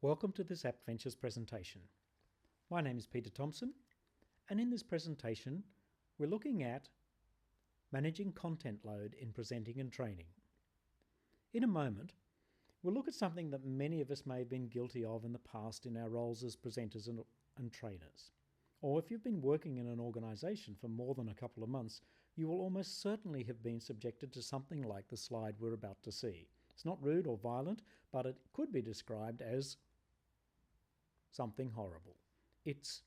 Welcome to this App Ventures presentation. My name is Peter Thompson, and in this presentation, we're looking at managing content load in presenting and training. In a moment, we'll look at something that many of us may have been guilty of in the past in our roles as presenters and trainers. Or if you've been working in an organisation for more than a couple of months, you will almost certainly have been subjected to something like the slide we're about to see. It's not rude or violent, but it could be described as something horrible. It's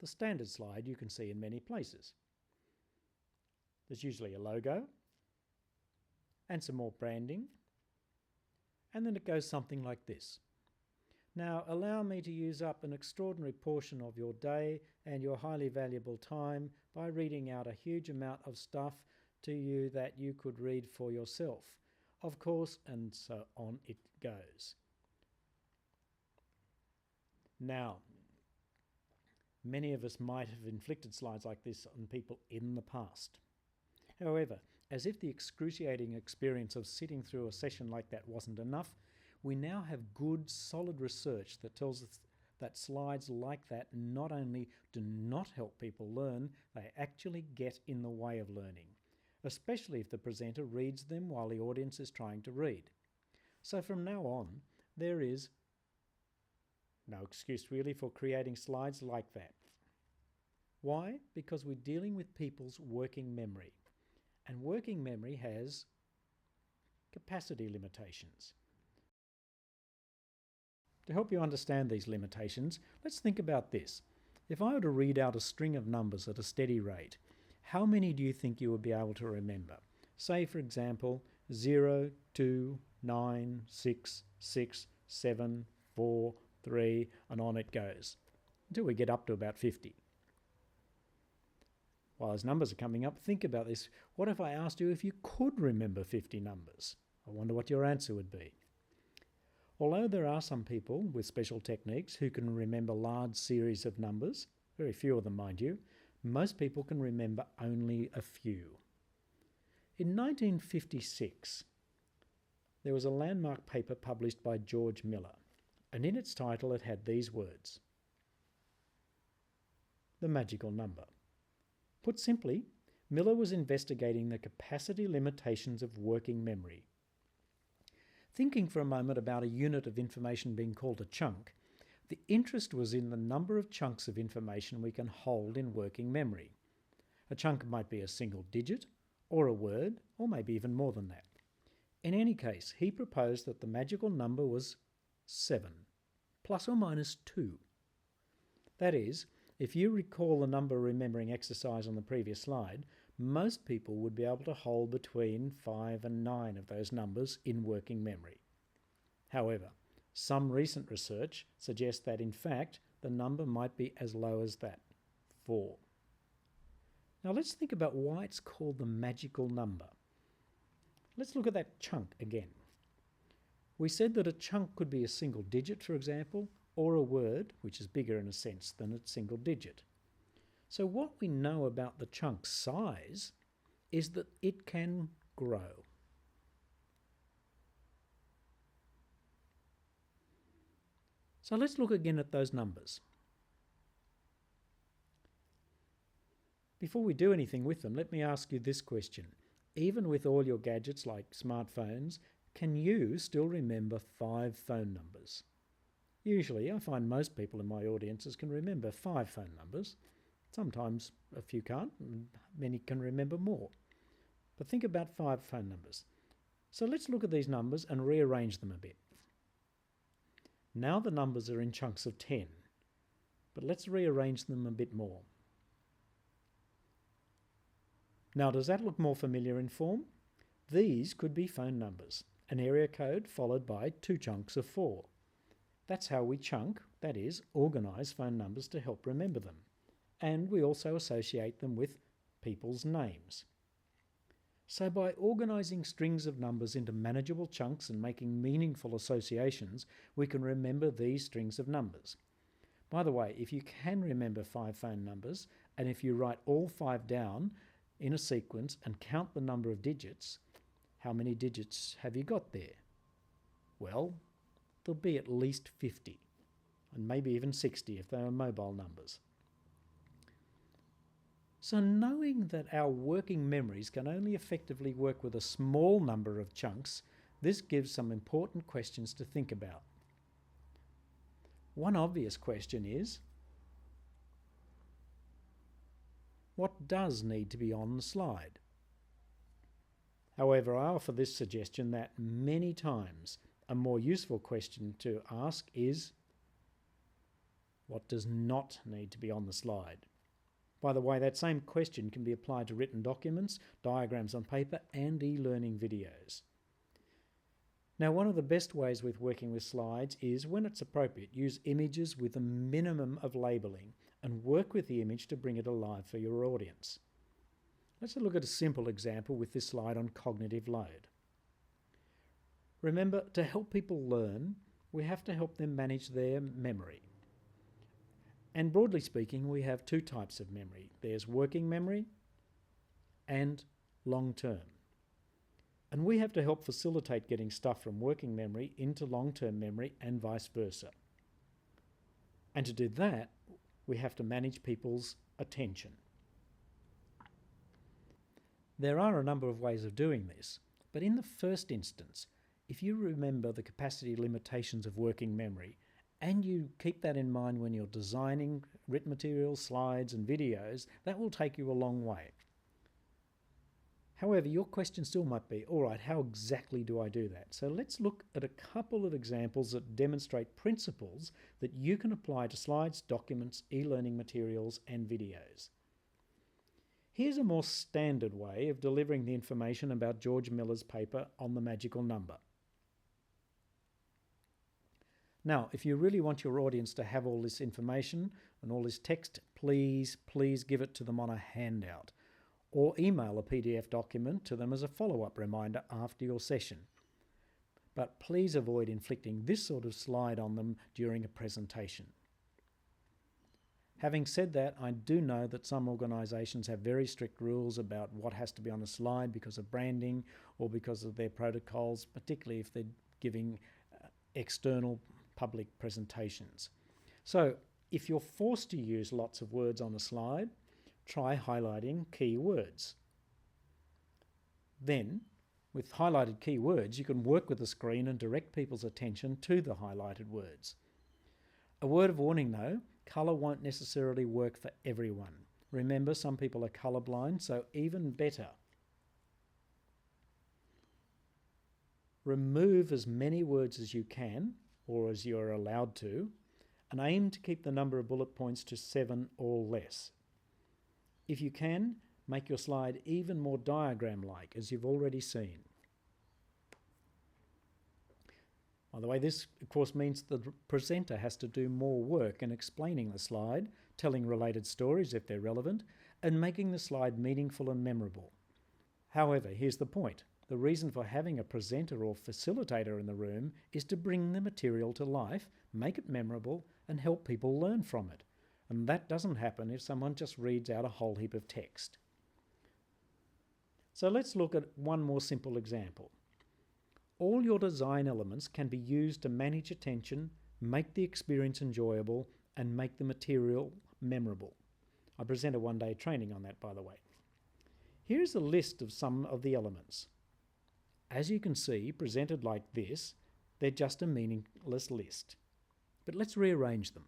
the standard slide you can see in many places. There's usually a logo and some more branding, and then it goes something like this. Now, allow me to use up an extraordinary portion of your day and your highly valuable time by reading out a huge amount of stuff to you that you could read for yourself. Of course, and so on it goes. Now, many of us might have inflicted slides like this on people in the past. However, as if the excruciating experience of sitting through a session like that wasn't enough, we now have good, solid research that tells us that slides like that not only do not help people learn, they actually get in the way of learning, especially if the presenter reads them while the audience is trying to read. So from now on, there is no excuse really for creating slides like that. Why? Because we're dealing with people's working memory. And working memory has capacity limitations. To help you understand these limitations, let's think about this. If I were to read out a string of numbers at a steady rate, how many do you think you would be able to remember? Say, for example, 0, 2, 9, 6, 6, 7, 4, 3, and on it goes, until we get up to about 50. While those numbers are coming up, think about this. What if I asked you if you could remember 50 numbers? I wonder what your answer would be. Although there are some people with special techniques who can remember large series of numbers, very few of them mind you, most people can remember only a few. In 1956, there was a landmark paper published by George Miller, and in its title it had these words: the magical number. Put simply, Miller was investigating the capacity limitations of working memory. Thinking for a moment about a unit of information being called a chunk, the interest was in the number of chunks of information we can hold in working memory. A chunk might be a single digit, or a word, or maybe even more than that. In any case, he proposed that the magical number was 7, plus or minus 2. That is, if you recall the number remembering exercise on the previous slide, most people would be able to hold between 5 and 9 of those numbers in working memory. However, some recent research suggests that in fact the number might be as low as that, 4. Now let's think about why it's called the magical number. Let's look at that chunk again. We said that a chunk could be a single digit, for example, or a word, which is bigger in a sense than a single digit. So what we know about the chunk size is that it can grow. So let's look again at those numbers. Before we do anything with them, let me ask you this question. Even with all your gadgets like smartphones, can you still remember 5 phone numbers? Usually, I find most people in my audiences can remember 5 phone numbers. Sometimes a few can't, and many can remember more. But think about 5 phone numbers. So let's look at these numbers and rearrange them a bit. Now the numbers are in chunks of 10, but let's rearrange them a bit more. Now, does that look more familiar in form? These could be phone numbers, an area code followed by 2 chunks of 4. That's how we chunk, that is, organise phone numbers to help remember them. And we also associate them with people's names. So by organising strings of numbers into manageable chunks and making meaningful associations, we can remember these strings of numbers. By the way, if you can remember 5 phone numbers, and if you write all 5 down in a sequence and count the number of digits, how many digits have you got there? Well, there'll be at least 50, and maybe even 60 if they are mobile numbers. So knowing that our working memories can only effectively work with a small number of chunks, this gives some important questions to think about. One obvious question is, what does need to be on the slide? However, I offer this suggestion that many times a more useful question to ask is, what does not need to be on the slide? By the way, that same question can be applied to written documents, diagrams on paper, and e-learning videos. Now, one of the best ways with working with slides is, when it's appropriate, use images with a minimum of labelling and work with the image to bring it alive for your audience. Let's look at a simple example with this slide on cognitive load. Remember, to help people learn, we have to help them manage their memory. And broadly speaking, we have two types of memory. There's working memory and long-term. And we have to help facilitate getting stuff from working memory into long-term memory and vice versa. And to do that, we have to manage people's attention. There are a number of ways of doing this, but in the first instance, if you remember the capacity limitations of working memory, and you keep that in mind when you're designing written materials, slides and videos, that will take you a long way. However, your question still might be, all right, how exactly do I do that? So let's look at a couple of examples that demonstrate principles that you can apply to slides, documents, e-learning materials and videos. Here's a more standard way of delivering the information about George Miller's paper on the magical number. Now, if you really want your audience to have all this information and all this text, please give it to them on a handout, or email a PDF document to them as a follow-up reminder after your session. But please avoid inflicting this sort of slide on them during a presentation. Having said that, I do know that some organisations have very strict rules about what has to be on a slide because of branding or because of their protocols, particularly if they're giving external public presentations. So if you're forced to use lots of words on a slide, try highlighting key words. Then, with highlighted key words, you can work with the screen and direct people's attention to the highlighted words. A word of warning though, colour won't necessarily work for everyone. Remember, some people are colourblind, so even better. Remove as many words as you can, or as you're allowed to, and aim to keep the number of bullet points to 7 or less. If you can, make your slide even more diagram-like, as you've already seen. By the way, this of course means the presenter has to do more work in explaining the slide, telling related stories if they're relevant, and making the slide meaningful and memorable. However, here's the point. The reason for having a presenter or facilitator in the room is to bring the material to life, make it memorable, and help people learn from it. And that doesn't happen if someone just reads out a whole heap of text. So let's look at one more simple example. All your design elements can be used to manage attention, make the experience enjoyable, and make the material memorable. I present a one-day training on that, by the way. Here's a list of some of the elements. As you can see, presented like this, they're just a meaningless list. But let's rearrange them.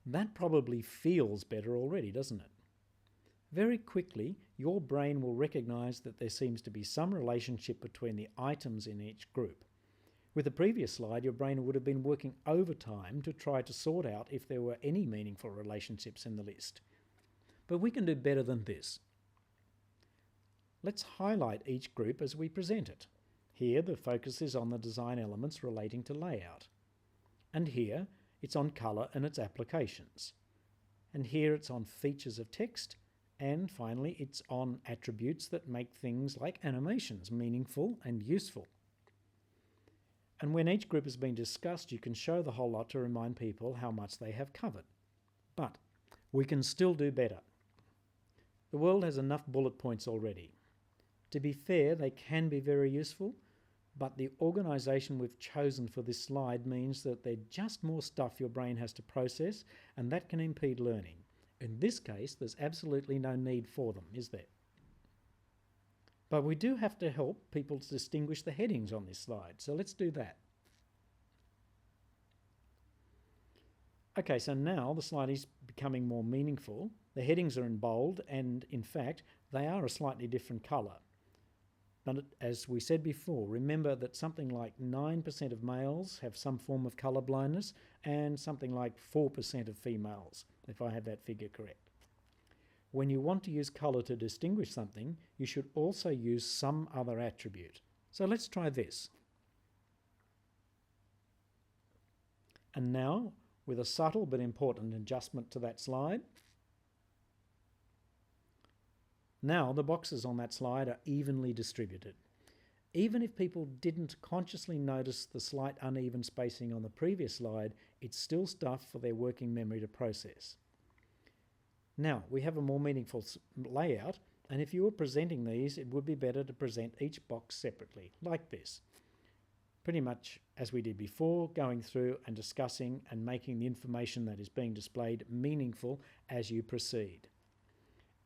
That probably feels better already, doesn't it? Very quickly, your brain will recognise that there seems to be some relationship between the items in each group. With the previous slide, your brain would have been working overtime to try to sort out if there were any meaningful relationships in the list. But we can do better than this. Let's highlight each group as we present it. Here, the focus is on the design elements relating to layout. And here, it's on colour and its applications. And here, it's on features of text. And finally, it's on attributes that make things like animations meaningful and useful. And when each group has been discussed, you can show the whole lot to remind people how much they have covered. But we can still do better. The world has enough bullet points already. To be fair, they can be very useful, but the organisation we've chosen for this slide means that they're just more stuff your brain has to process, and that can impede learning. In this case, there's absolutely no need for them, is there? But we do have to help people to distinguish the headings on this slide, so let's do that. Okay, so now the slide is becoming more meaningful. The headings are in bold, and in fact, they are a slightly different colour. But as we said before, remember that something like 9% of males have some form of colour blindness and something like 4% of females, if I have that figure correct. When you want to use colour to distinguish something, you should also use some other attribute. So let's try this. And now, with a subtle but important adjustment to that slide, now the boxes on that slide are evenly distributed. Even if people didn't consciously notice the slight uneven spacing on the previous slide, it's still stuff for their working memory to process. Now, we have a more meaningful layout, and if you were presenting these, it would be better to present each box separately, like this. Pretty much as we did before, going through and discussing and making the information that is being displayed meaningful as you proceed.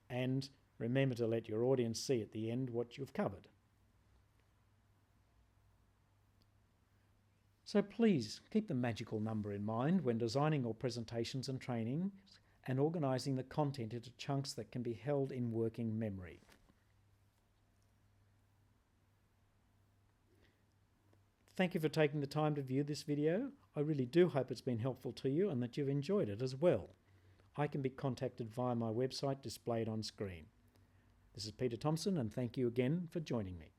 And remember to let your audience see at the end what you've covered. So please keep the magical number in mind when designing your presentations and trainings and organising the content into chunks that can be held in working memory. Thank you for taking the time to view this video. I really do hope it's been helpful to you and that you've enjoyed it as well. I can be contacted via my website displayed on screen. This is Peter Thompson, and thank you again for joining me.